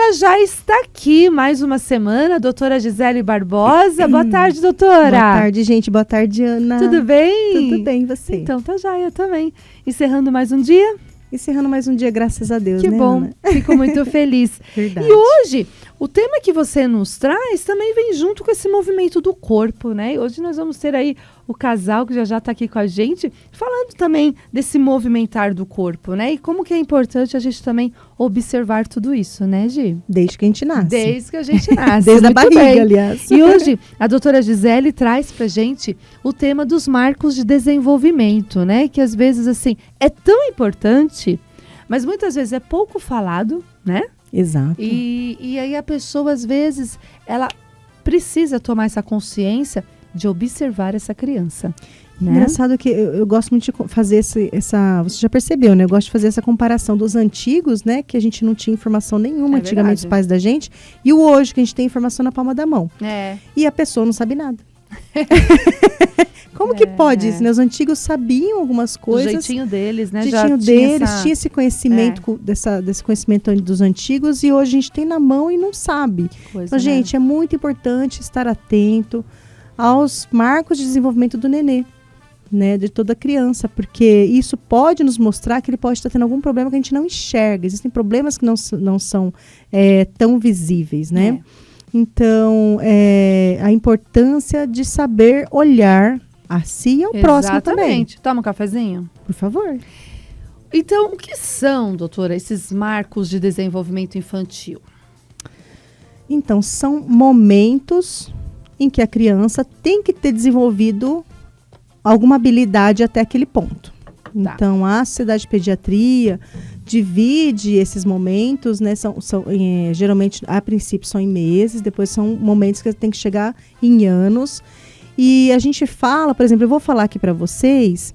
ela já está aqui mais uma semana, a doutora Gisele Barbosa. Boa tarde, doutora. Boa tarde, gente. Boa tarde, Ana. Tudo bem? Tudo bem, e você? Então tá joia também. Encerrando mais um dia? Encerrando mais um dia, graças a Deus, que né, bom, Ana? Fico muito feliz. Verdade. E hoje, o tema que você nos traz também vem junto com esse movimento do corpo, né? E hoje nós vamos ter aí o casal que já está aqui com a gente, falando também desse movimentar do corpo, né? E como que é importante a gente também observar tudo isso, né, Gi? Desde que a gente nasce. Desde que a gente nasce. Desde a muito barriga, bem. aliás. E hoje, a doutora Gisele traz pra gente o tema dos marcos de desenvolvimento, né? Que às vezes, assim, é tão importante, mas muitas vezes é pouco falado, né? Exato. E aí a pessoa, às vezes, ela precisa tomar essa consciência de observar essa criança. Né? Engraçado que eu gosto muito de fazer essa... Você já percebeu, né? Eu gosto de fazer essa comparação dos antigos, né? Que a gente não tinha informação nenhuma antigamente dos pais da gente. E o hoje, que a gente tem informação na palma da mão. É. E a pessoa não sabe nada. Como que pode isso, né? Os antigos sabiam algumas coisas. Do jeitinho deles, né? Tinha esse conhecimento, desse conhecimento dos antigos, e hoje a gente tem na mão e não sabe. Então, gente, é muito importante estar atento aos marcos de desenvolvimento do nenê, né? De toda criança, porque isso pode nos mostrar que ele pode estar tendo algum problema que a gente não enxerga. Existem problemas que não são tão visíveis, né? Então, a importância de saber olhar a si e ao próximo também. Exatamente. Toma um cafezinho? Por favor. Então, o que são, doutora, esses marcos de desenvolvimento infantil? Então, são momentos em que a criança tem que ter desenvolvido alguma habilidade até aquele ponto. Tá. Então, a Sociedade de Pediatria divide esses momentos, né? Geralmente, a princípio, são em meses, depois são momentos que tem que chegar em anos. E a gente fala, por exemplo, eu vou falar aqui para vocês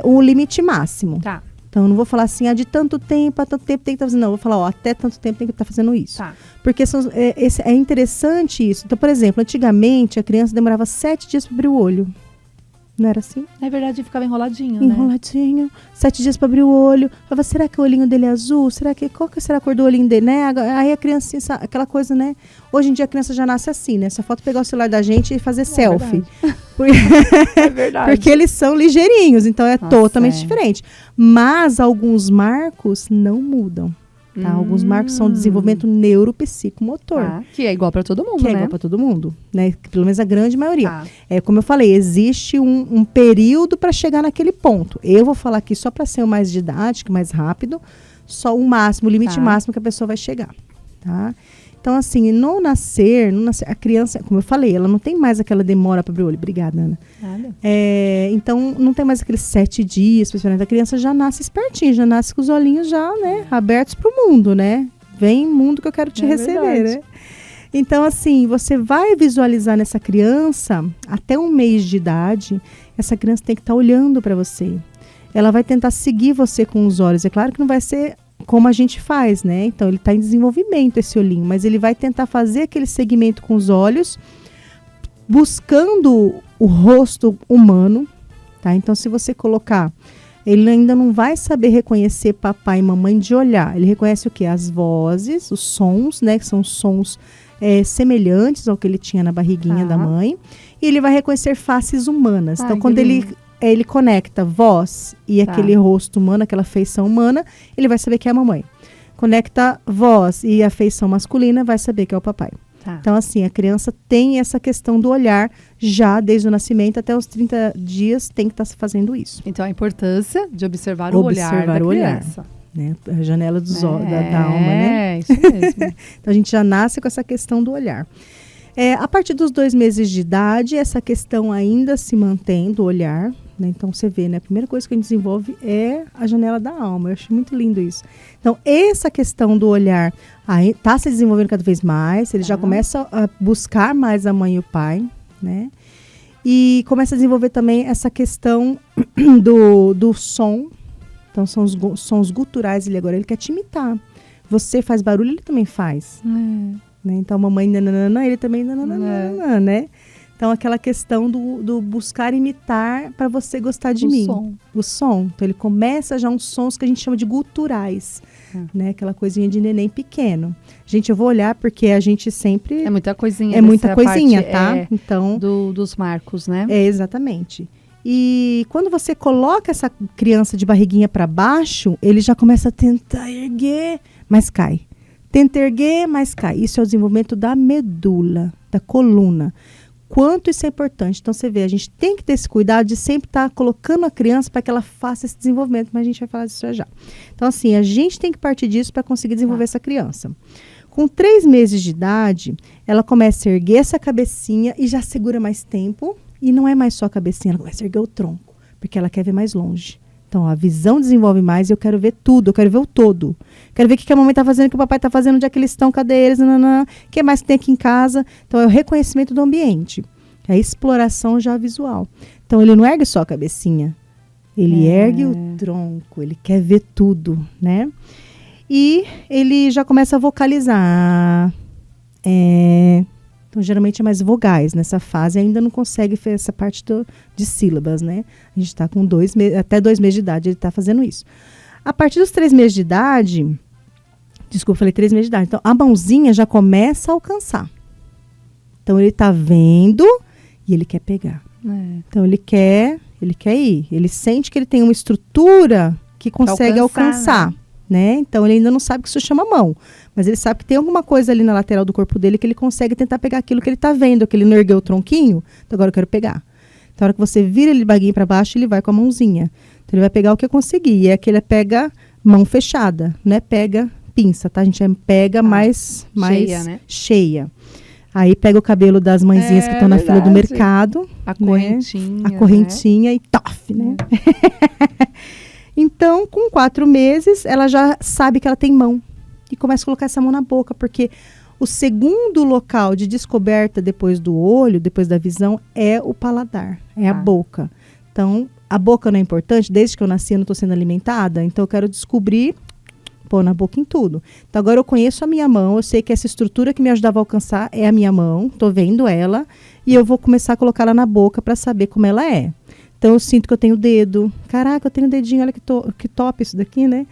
o limite máximo. Tá. Então, eu não vou falar assim, de tanto tempo a tanto tempo tem que estar fazendo. Não, eu vou falar, até tanto tempo tem que estar fazendo isso. Tá. Porque é interessante isso. Então, por exemplo, antigamente a criança demorava 7 dias para abrir o olho. Não era assim? Na verdade, ficava enroladinho, Enroladinho. Né? 7 dias para abrir o olho. Falava, será que o olhinho dele é azul? Qual que será a cor do olhinho dele, né? Aí a criança, aquela coisa, né? Hoje em dia a criança já nasce assim, né? Só falta pegar o celular da gente e fazer selfie. É verdade. Porque eles são ligeirinhos, então totalmente diferente. Mas alguns marcos não mudam. Tá? Alguns marcos são desenvolvimento neuropsicomotor. Que é igual para todo mundo, né? É igual para todo mundo, né? Pelo menos a grande maioria. Como eu falei, existe um período para chegar naquele ponto. Eu vou falar aqui só para ser o mais didático, mais rápido, só o limite máximo que a pessoa vai chegar, tá? Então, assim, no nascer, a criança, como eu falei, ela não tem mais aquela demora para abrir o olho. Obrigada, Ana. Nada. Então, não tem mais aqueles 7 dias, principalmente. A criança já nasce espertinha, já nasce com os olhinhos já, né, abertos para o mundo, né? Vem mundo que eu quero te receber, né? Então, assim, você vai visualizar nessa criança, até 1 mês de idade, essa criança tem que estar olhando para você. Ela vai tentar seguir você com os olhos. É claro que não vai ser como a gente faz, né? Então, ele está em desenvolvimento, esse olhinho, mas ele vai tentar fazer aquele segmento com os olhos, buscando o rosto humano, tá? Então, se você colocar, ele ainda não vai saber reconhecer papai e mamãe de olhar. Ele reconhece o quê? As vozes, os sons, né? Que são sons semelhantes ao que ele tinha na barriguinha da mãe. E ele vai reconhecer faces humanas. Então, quando ele conecta voz e aquele rosto humano, aquela feição humana, ele vai saber que é a mamãe. Conecta voz e a feição masculina, vai saber que é o papai. Então, assim, a criança tem essa questão do olhar já desde o nascimento até os 30 dias tem que estar fazendo isso. Então, a importância de observar o olhar da criança. Né? A janela da alma, né? É, isso mesmo. Então, a gente já nasce com essa questão do olhar. A partir dos 2 meses de idade, essa questão ainda se mantém do olhar, né? Então, você vê, né? A primeira coisa que a gente desenvolve é a janela da alma. Eu acho muito lindo isso. Então, essa questão do olhar está se desenvolvendo cada vez mais. Ele já começa a buscar mais a mãe e o pai, né? E começa a desenvolver também essa questão do som. Então, são os sons guturais. Ele quer te imitar. Você faz barulho, ele também faz. Né? Então, a mamãe nananana, ele também nananana, né? Então, aquela questão do buscar imitar para você gostar de mim. O som. Então, ele começa já uns sons que a gente chama de guturais. né? Aquela coisinha de neném pequeno. Gente, eu vou olhar porque a gente sempre... É muita coisinha. É muita coisinha, parte, tá? Então... dos marcos, né? É, exatamente. E quando você coloca essa criança de barriguinha para baixo, ele já começa a tentar erguer, mas cai. Tenta erguer, mas cai. Isso é o desenvolvimento da medula, da coluna. Quanto isso é importante. Então, você vê, a gente tem que ter esse cuidado de sempre estar colocando a criança para que ela faça esse desenvolvimento, mas a gente vai falar disso já. Então, assim, a gente tem que partir disso para conseguir desenvolver essa criança. Com 3 meses de idade, ela começa a erguer essa cabecinha e já segura mais tempo. E não é mais só a cabecinha, ela começa a erguer o tronco, porque ela quer ver mais longe. Então, a visão desenvolve mais e eu quero ver tudo, eu quero ver o todo. Quero ver o que a mamãe está fazendo, o que o papai está fazendo, onde é que eles estão, cadê eles, o que mais que tem aqui em casa. Então, é o reconhecimento do ambiente. É a exploração já visual. Então, ele não ergue só a cabecinha, ele ergue o tronco, ele quer ver tudo, né? E ele já começa a vocalizar. Então, geralmente é mais vogais nessa fase, ainda não consegue fazer essa parte de sílabas, né? A gente está com até 2 meses de idade, ele está fazendo isso. A partir dos 3 meses de idade, desculpa, falei 3 meses de idade, então a mãozinha já começa a alcançar. Então, ele está vendo e ele quer pegar. Então, ele quer ir. Ele sente que ele tem uma estrutura que consegue alcançar. Né? Então, ele ainda não sabe que isso chama mão. Mas ele sabe que tem alguma coisa ali na lateral do corpo dele que ele consegue tentar pegar aquilo que ele está vendo, que ele não ergueu o tronquinho. Então, agora eu quero pegar. Então, a hora que você vira ele de baguinho para baixo, ele vai com a mãozinha. Então, ele vai pegar o que eu conseguir. E é que ele pega mão fechada, não é pega pinça, tá? A gente pega mais cheia, né? Cheia. Aí pega o cabelo das mãezinhas que estão na fila do mercado. A correntinha. Né? A correntinha e tof, né? Então, com 4 meses, ela já sabe que ela tem mão. E começa a colocar essa mão na boca, porque o segundo local de descoberta depois do olho, depois da visão, é o paladar, é a boca. Então, a boca não é importante, desde que eu nasci eu não estou sendo alimentada, então eu quero descobrir, pôr na boca em tudo. Então, agora eu conheço a minha mão, eu sei que essa estrutura que me ajudava a alcançar é a minha mão, estou vendo ela, e eu vou começar a colocar ela na boca para saber como ela é. Então, eu sinto que eu tenho dedo. Caraca, eu tenho dedinho, olha que top isso daqui, né?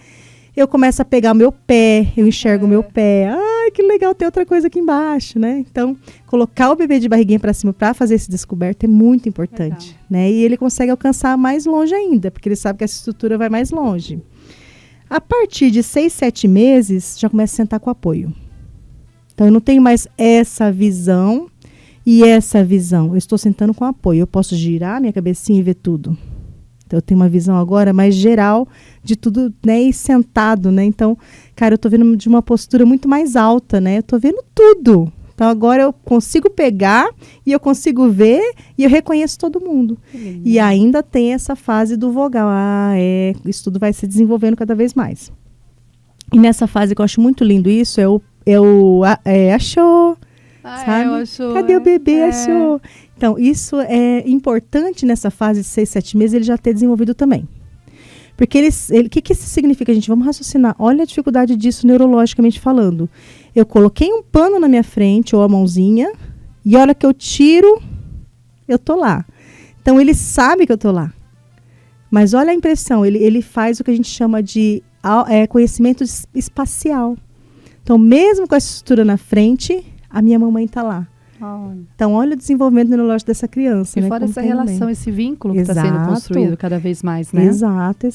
Eu começo a pegar o meu pé, eu enxergo o meu pé. Ai, que legal, tem outra coisa aqui embaixo, né? Então, colocar o bebê de barriguinha para cima para fazer esse descoberto é muito importante, né? E ele consegue alcançar mais longe ainda, porque ele sabe que essa estrutura vai mais longe. A partir de 6, 7 meses, já começa a sentar com apoio. Então, eu não tenho mais essa visão e essa visão. Eu estou sentando com apoio. Eu posso girar minha cabecinha e ver tudo. Então, eu tenho uma visão agora mais geral de tudo, né? E sentado, né? Então, cara, eu estou vendo de uma postura muito mais alta, né? Eu estou vendo tudo. Então, agora eu consigo pegar e eu consigo ver e eu reconheço todo mundo. E ainda tem essa fase do vogal. Isso tudo vai se desenvolvendo cada vez mais. E nessa fase que eu acho muito lindo isso, achou... sabe? Cadê o bebê? Achou. Então, isso é importante nessa fase de 6, 7 meses, ele já ter desenvolvido também. Porque o que isso significa, gente? Vamos raciocinar. Olha a dificuldade disso neurologicamente falando. Eu coloquei um pano na minha frente, ou a mãozinha, e a hora que eu tiro, eu tô lá. Então, ele sabe que eu tô lá. Mas olha a impressão, ele faz o que a gente chama de conhecimento espacial. Então, mesmo com a estrutura na frente, a minha mamãe está lá. Então, olha o desenvolvimento neurológico dessa criança. E né? fora essa relação, esse vínculo que está sendo construído cada vez mais, né? Exato.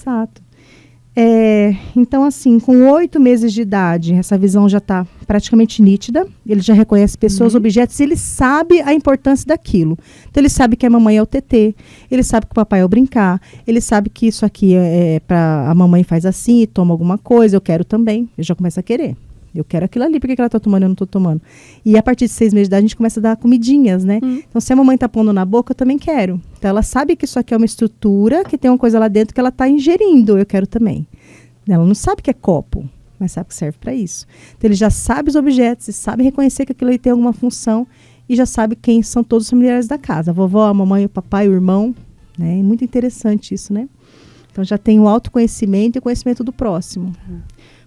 Então, assim, com 8 meses de idade, essa visão já está praticamente nítida. Ele já reconhece pessoas, objetos, e ele sabe a importância daquilo. Então, ele sabe que a mamãe é o TT, ele sabe que o papai é o brincar, ele sabe que isso aqui é para a mamãe faz assim, toma alguma coisa, eu quero também. Ele já começa a querer. Eu quero aquilo ali, por que ela está tomando e eu não estou tomando? E a partir de 6 meses de idade, a gente começa a dar comidinhas, né? Então, se a mamãe está pondo na boca, eu também quero. Então, ela sabe que isso aqui é uma estrutura, que tem uma coisa lá dentro que ela está ingerindo, eu quero também. Ela não sabe que é copo, mas sabe que serve para isso. Então, ele já sabe os objetos, e sabe reconhecer que aquilo ali tem alguma função, e já sabe quem são todos os familiares da casa. A vovó, a mamãe, o papai, o irmão. Né? É muito interessante isso, né? Então, já tem o autoconhecimento e o conhecimento do próximo.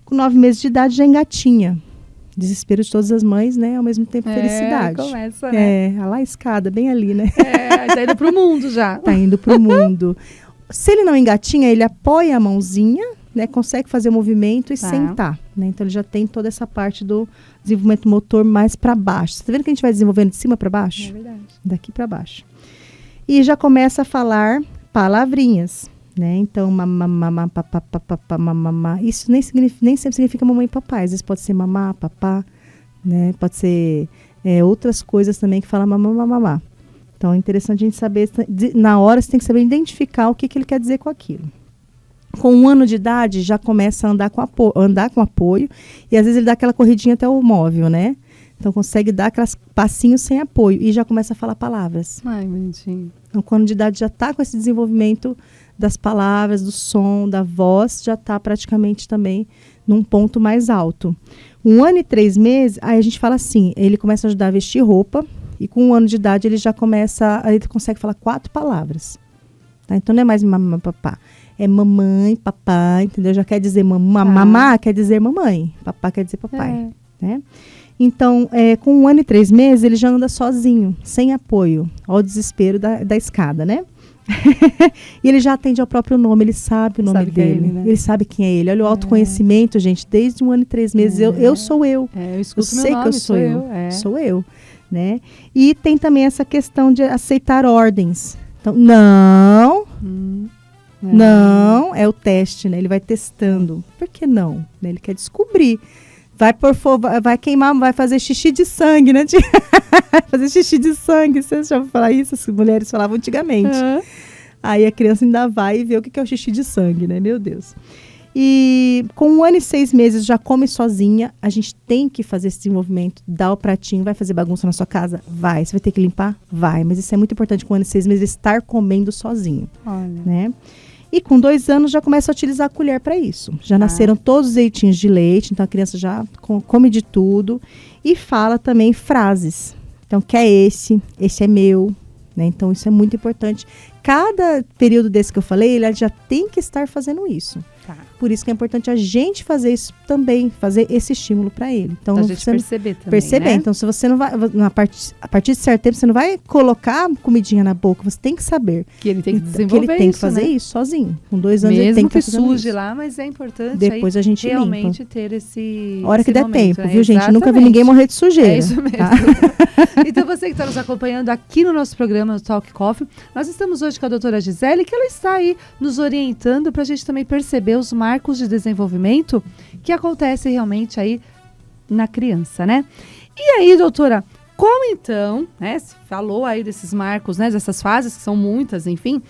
Com 9 meses de idade já engatinha. Desespero de todas as mães, né? Ao mesmo tempo felicidade. Começa, né? Lá a escada, bem ali, né? Tá indo pro mundo já. Tá indo pro mundo. Se ele não engatinha, ele apoia a mãozinha né, consegue fazer o movimento e sentar, né? Então ele já tem toda essa parte do desenvolvimento motor mais para baixo. Você tá vendo que a gente vai desenvolvendo de cima para baixo? É verdade. Daqui para baixo. E já começa a falar palavrinhas, né? Então, mamá, papá, papá, mamá. Isso nem sempre significa mamãe e papai. Às vezes pode ser mamá, papá, né? Pode ser outras coisas também que falam mamá, mamá. Então, é interessante a gente saber, na hora você tem que saber identificar o que ele quer dizer com aquilo. Com 1 ano de idade, já começa a andar com apoio, e às vezes ele dá aquela corridinha até o móvel, né? Então, consegue dar aqueles passinhos sem apoio, e já começa a falar palavras. Ai, bonitinho. Então, com 1 ano de idade, já está com esse desenvolvimento das palavras, do som, da voz, já está praticamente também num ponto mais alto. 1 ano e 3 meses, aí a gente fala assim, ele começa a ajudar a vestir roupa, e com 1 ano de idade ele já começa, ele consegue falar 4 palavras. Tá? Então não é mais mamãe, papá. É mamãe, papai, entendeu? Já quer dizer mamá, quer dizer mamãe. Papá quer dizer papai. Né? Então, com 1 ano e 3 meses, ele já anda sozinho, sem apoio. Olha o desespero da escada, né? E ele já atende ao próprio nome, ele sabe o nome dele. Ele, né? Ele sabe quem é ele. Olha o autoconhecimento, gente, desde 1 ano e 3 meses. Eu sou eu. Eu escuto eu sei meu nome, que eu sou eu. Sou eu. Né? E tem também essa questão de aceitar ordens. Então, não, é o teste, né? Ele vai testando. Por que não? Né? Ele quer descobrir. Vai queimar, vai fazer xixi de sangue, né? Fazer xixi de sangue. Vocês já ouviram falar isso? As mulheres falavam antigamente. Aí a criança ainda vai e vê o que é o xixi de sangue, né? Meu Deus. E com 1 ano e 6 meses já come sozinha. A gente tem que fazer esse desenvolvimento, dar o pratinho. Vai fazer bagunça na sua casa? Vai. Você vai ter que limpar? Vai. Mas isso é muito importante com 1 ano e 6 meses, estar comendo sozinho. Olha. Né? E com 2 anos já começa a utilizar a colher para isso. Já nasceram todos os leitinhos de leite, então a criança já come de tudo. E fala também frases. Então, que é esse é meu. Né? Então, isso é muito importante. Cada período desse que eu falei, ele já tem que estar fazendo isso. Tá. Por isso que é importante a gente fazer isso também, fazer esse estímulo para ele. Então, a gente perceber também, perceber. Né? Então, se você não vai, a partir de certo tempo, você não vai colocar comidinha na boca, você tem que saber. Que ele tem que desenvolver que ele tem que isso, fazer né? isso sozinho. Com 2 anos mesmo ele tem que suje lá, mas é importante depois aí a gente realmente limpa. ter esse hora que der momento, tempo, né? viu, gente? Exatamente. Nunca vi ninguém morrer de sujeira. É isso mesmo. Tá? Então, você que está nos acompanhando aqui no nosso programa, no Talk Coffee, nós estamos hoje com a doutora Gisele, que ela está aí nos orientando para a gente também perceber os marcos de desenvolvimento que acontecem realmente aí na criança, né? E aí, doutora, qual então, né? Você falou aí desses marcos, né? Dessas fases, que são muitas, enfim,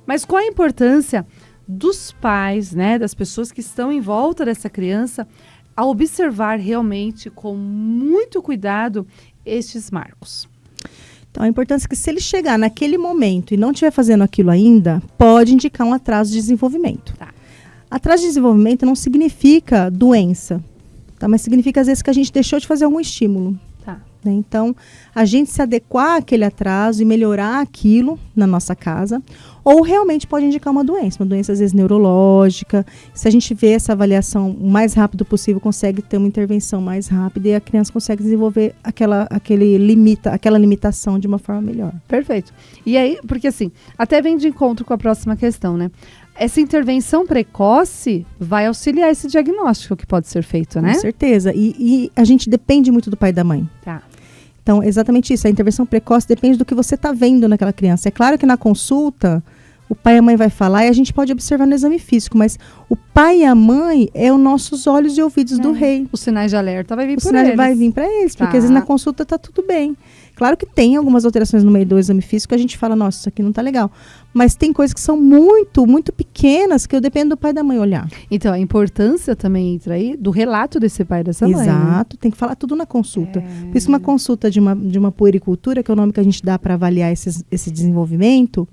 mas qual a importância dos pais, né? Das pessoas que estão em volta dessa criança a observar realmente com muito cuidado estes marcos? Então, a importância é que se ele chegar naquele momento e não estiver fazendo aquilo ainda, pode indicar um atraso de desenvolvimento. Tá. Atraso de desenvolvimento não significa doença, tá? Mas significa, às vezes, que a gente deixou de fazer algum estímulo. Tá. Né? Então, a gente se adequar àquele atraso e melhorar aquilo na nossa casa, ou realmente pode indicar uma doença às vezes neurológica. Se a gente vê essa avaliação o mais rápido possível, consegue ter uma intervenção mais rápida e a criança consegue desenvolver aquela limitação de uma forma melhor. Perfeito. E aí, porque assim, até vem de encontro com a próxima questão, né? Essa intervenção precoce vai auxiliar esse diagnóstico que pode ser feito, né? Com certeza. E a gente depende muito do pai e da mãe. Tá. Então, exatamente isso. A intervenção precoce depende do que você está vendo naquela criança. É claro que na consulta, o pai e a mãe vai falar e a gente pode observar no exame físico, mas o pai e a mãe é os nossos olhos e ouvidos do rei. Os sinais de alerta vai vir por eles. Os sinais vai vir para eles, porque às vezes na consulta está tudo bem. Claro que tem algumas alterações no meio do exame físico, a gente fala, nossa, isso aqui não está legal. Mas tem coisas que são muito, muito pequenas que eu dependo do pai e da mãe olhar. Então, a importância também entra aí do relato desse pai e dessa mãe. Exato, tem que falar tudo na consulta. Por isso, uma consulta de uma puericultura, que é o nome que a gente dá para avaliar esse desenvolvimento,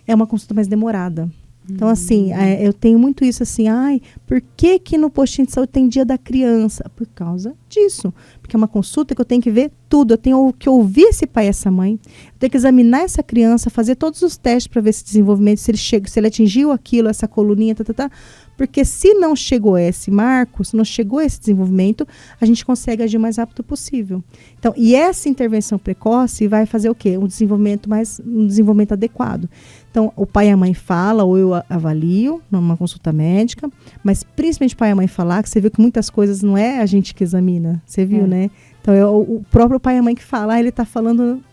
é uma consulta mais demorada. Então, assim, eu tenho muito isso assim, por que no postinho de saúde tem dia da criança? Por causa disso. Porque é uma consulta que eu tenho que ver tudo, eu tenho que ouvir esse pai e essa mãe, eu tenho que examinar essa criança, fazer todos os testes para ver esse desenvolvimento, se ele atingiu aquilo, essa coluninha, porque se não chegou a esse marco, se não chegou a esse desenvolvimento, a gente consegue agir o mais rápido possível. Então, e essa intervenção precoce vai fazer o quê? Um desenvolvimento adequado. Então, o pai e a mãe falam, ou eu avalio numa consulta médica, mas principalmente o pai e a mãe falar, que você viu que muitas coisas não é a gente que examina, você viu, né? Então, é o próprio pai e a mãe que fala, ele tá falando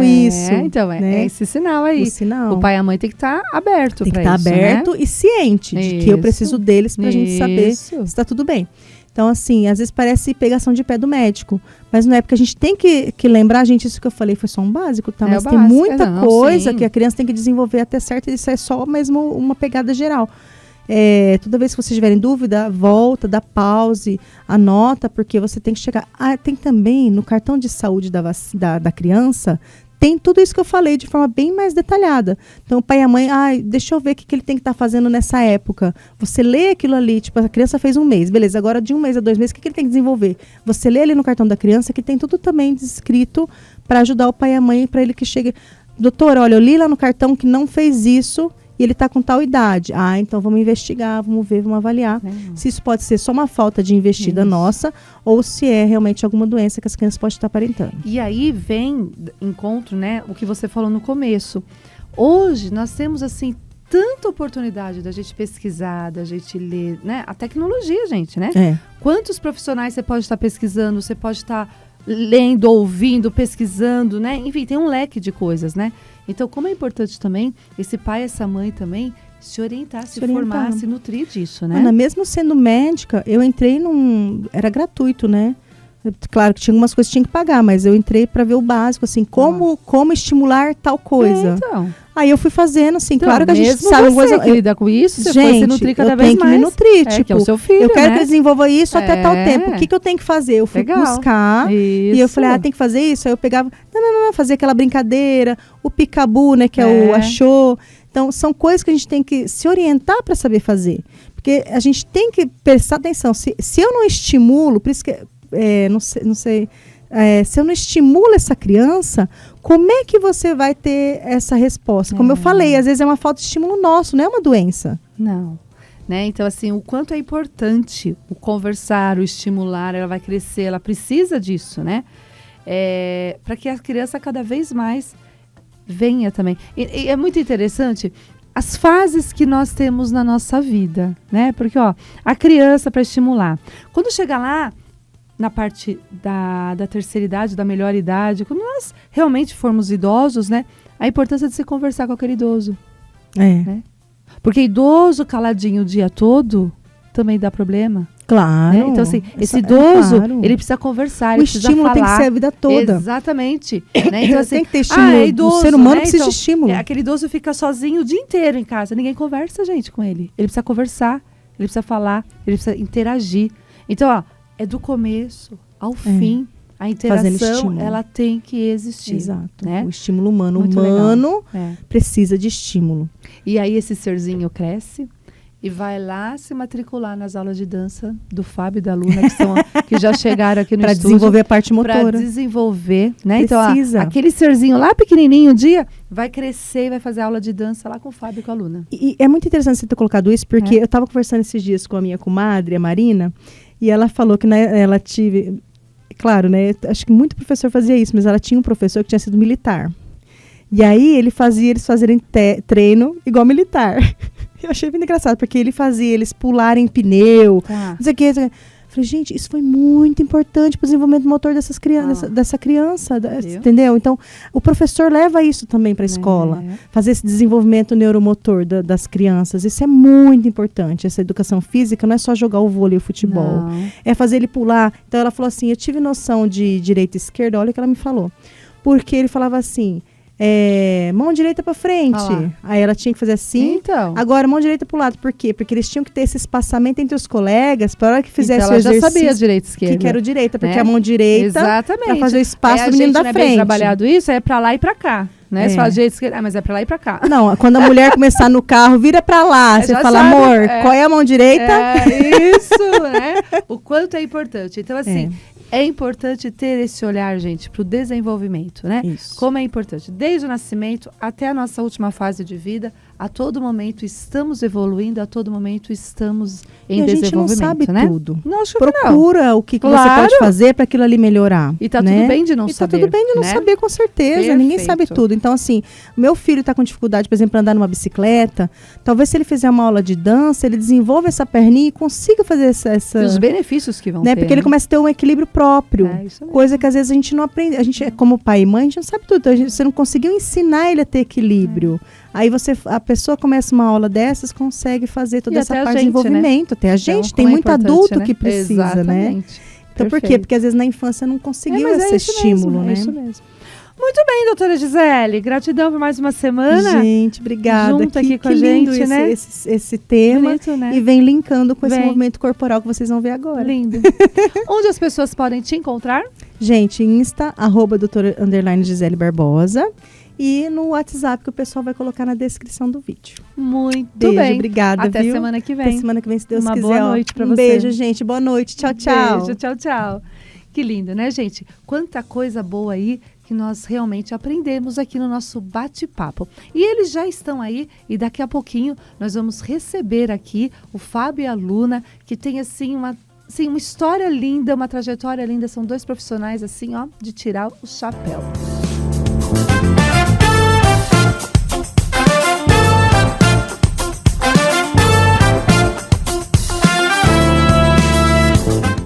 isso. Então, né? é esse sinal aí. O sinal. O pai e a mãe tem que estar aberto tem que estar aberto, né? E ciente de que eu preciso deles pra gente saber se tá tudo bem. Então, assim, às vezes parece pegação de pé do médico, mas não é, porque a gente tem que lembrar, gente, isso que eu falei foi só um básico, tá? Mas tem muita coisa que a criança tem que desenvolver até certo, e isso é só mesmo uma pegada geral. Toda vez que vocês tiverem dúvida, volta, dá pause, anota, porque você tem que chegar. Tem também, no cartão de saúde da criança, tem tudo isso que eu falei de forma bem mais detalhada. Então, o pai e a mãe, deixa eu ver o que ele tem que estar fazendo nessa época. Você lê aquilo ali, tipo, a criança fez 1 mês, beleza, agora de 1 mês a 2 meses, o que ele tem que desenvolver? Você lê ali no cartão da criança, que tem tudo também descrito para ajudar o pai e a mãe, para ele que chegue. Doutor, olha, eu li lá no cartão que não fez isso, e ele está com tal idade. Então vamos investigar, vamos ver, vamos avaliar se isso pode ser só uma falta de investida nossa, ou se é realmente alguma doença que as crianças podem estar aparentando. E aí vem encontro, né, o que você falou no começo. Hoje nós temos, assim, tanta oportunidade da gente pesquisar, da gente ler, né? A tecnologia, gente, né? Quantos profissionais você pode estar pesquisando, você pode estar lendo, ouvindo, pesquisando, né? Enfim, tem um leque de coisas, né? Então, como é importante também esse pai e essa mãe também se orientar, se formar, se nutrir disso, né? Ana, mesmo sendo médica, eu entrei era gratuito, né? Claro que tinha algumas coisas que tinha que pagar, mas eu entrei para ver o básico, assim, como estimular tal coisa. Então. Aí eu fui fazendo, assim, então, claro que a gente sabe coisa que lida com isso, você foi se nutrir cada vez mais. Eu tenho que me nutrir, tipo, que é o seu filho, eu quero que ele desenvolva isso até tal tempo. O que eu tenho que fazer? Eu fui buscar e eu falei, tem que fazer isso? Aí eu pegava, não, fazia aquela brincadeira, o picabu, né, que é o achou. Então, são coisas que a gente tem que se orientar para saber fazer. Porque a gente tem que prestar atenção. Se eu não estimulo, por isso que, não sei, se eu não estimulo essa criança, como é que você vai ter essa resposta? Como eu falei, às vezes é uma falta de estímulo nosso, não é uma doença. Não. Né? Então, assim, o quanto é importante o conversar, o estimular, ela vai crescer, ela precisa disso, né? Para que a criança cada vez mais venha também. E é muito interessante as fases que nós temos na nossa vida, né? Porque, a criança, para estimular, quando chega lá, na parte da terceira idade, da melhor idade, quando nós realmente formos idosos, né? A importância de se conversar com aquele idoso. Né? Porque idoso caladinho o dia todo também dá problema. Claro. Né? Então, assim, esse idoso, ele precisa conversar, ele precisa falar. O estímulo tem que ser a vida toda. Exatamente. Né? Então, assim, tem que ter estímulo. Idoso, o ser humano, né? precisa de estímulo. Aquele idoso fica sozinho o dia inteiro em casa. Ninguém conversa, gente, com ele. Ele precisa conversar, ele precisa falar, ele precisa interagir. Então, é do começo ao fim. A interação, ela tem que existir. Exato. Né? O estímulo humano. Muito humano precisa de estímulo. E aí esse serzinho cresce e vai lá se matricular nas aulas de dança do Fábio e da Luna, que já chegaram aqui no estúdio. Para desenvolver a parte motora. Para desenvolver, né? Precisa. Então, aquele serzinho lá pequenininho, um dia, vai crescer e vai fazer aula de dança lá com o Fábio e com a Luna. E é muito interessante você ter colocado isso, porque eu estava conversando esses dias com a minha comadre, a Marina, e ela falou que ela tive... Claro, né? Acho que muito professor fazia isso, mas ela tinha um professor que tinha sido militar. E aí eles fazerem treino igual militar. Eu achei muito engraçado, porque ele fazia eles pularem pneu, não sei o que. Falei, gente, isso foi muito importante para o desenvolvimento motor dessa criança, entendeu? Então, o professor leva isso também para a escola, fazer esse desenvolvimento neuromotor das crianças. Isso é muito importante. Essa educação física não é só jogar o vôlei e o futebol, é fazer ele pular. Então, ela falou assim, eu tive noção de direita e esquerda, olha o que ela me falou. Porque ele falava assim... mão direita para frente. Aí ela tinha que fazer assim. Então. Agora, mão direita para o lado. Por quê? Porque eles tinham que ter esse espaçamento entre os colegas para a hora que fizesse então, o exercício. Ela já sabia direita e esquerda. Que era o direita, porque a mão direita para fazer o espaço do menino da frente. Bem trabalhado isso, é para lá e para cá. Né? Você fala direita e esquerda, mas é para lá e para cá. Não, quando a mulher começar no carro, vira para lá. Você fala, sabe, amor, qual é a mão direita? Isso, né? O quanto é importante. Então, assim... É importante ter esse olhar, gente, para o desenvolvimento, né? Isso. Como é importante, desde o nascimento até a nossa última fase de vida, a todo momento estamos evoluindo, a todo momento estamos em e a gente não desenvolvimento, sabe né? tudo. Não, acho que não. Procura o que você Claro. pode fazer para aquilo ali melhorar. E tá né? tudo bem de não E saber. tá tudo bem de não né? saber, com certeza. Ninguém sabe Perfeito. tudo. Então, assim, meu filho tá com dificuldade, por exemplo, para andar numa bicicleta. Talvez se ele fizer uma aula de dança, ele desenvolva essa perninha e consiga fazer essa E os benefícios que vão né? ter. Porque ele começa a ter um equilíbrio próprio. É, isso mesmo. Coisa que às vezes a gente não aprende. A gente, como pai e mãe, a gente não sabe tudo. Então, você não conseguiu ensinar ele a ter equilíbrio. Aí a pessoa começa uma aula dessas, consegue fazer toda E essa até a parte de gente, desenvolvimento. Até a Então, gente. Tem como é muito importante, adulto né? que precisa, né? Exatamente. Então, por quê? Perfeito. Porque às vezes na infância não conseguiu mas esse isso estímulo, mesmo, né? É isso mesmo. Muito bem, doutora Gisele. Gratidão por mais uma semana. Gente, obrigada. Junto aqui com que a lindo gente, né? esse tema. Bonito, né? E vem linkando com esse Vem. movimento corporal que vocês vão ver agora. Lindo. Onde as pessoas podem te encontrar? Gente, Insta, @doutora_Gisele Barbosa. E no WhatsApp que o pessoal vai colocar na descrição do vídeo. Muito Beijo, bem. obrigada, Até viu? semana que Até vem. semana que vem, se Deus Uma quiser. boa ó. noite pra Um você. beijo, gente. Boa noite. Tchau, tchau. Beijo, tchau, tchau. Que lindo, né, gente? Quanta coisa boa aí que nós realmente aprendemos aqui no nosso bate-papo. E eles já estão aí e daqui a pouquinho nós vamos receber aqui o Fábio e a Luna, que tem assim uma história linda, uma trajetória linda. São dois profissionais assim, ó, de tirar o chapéu.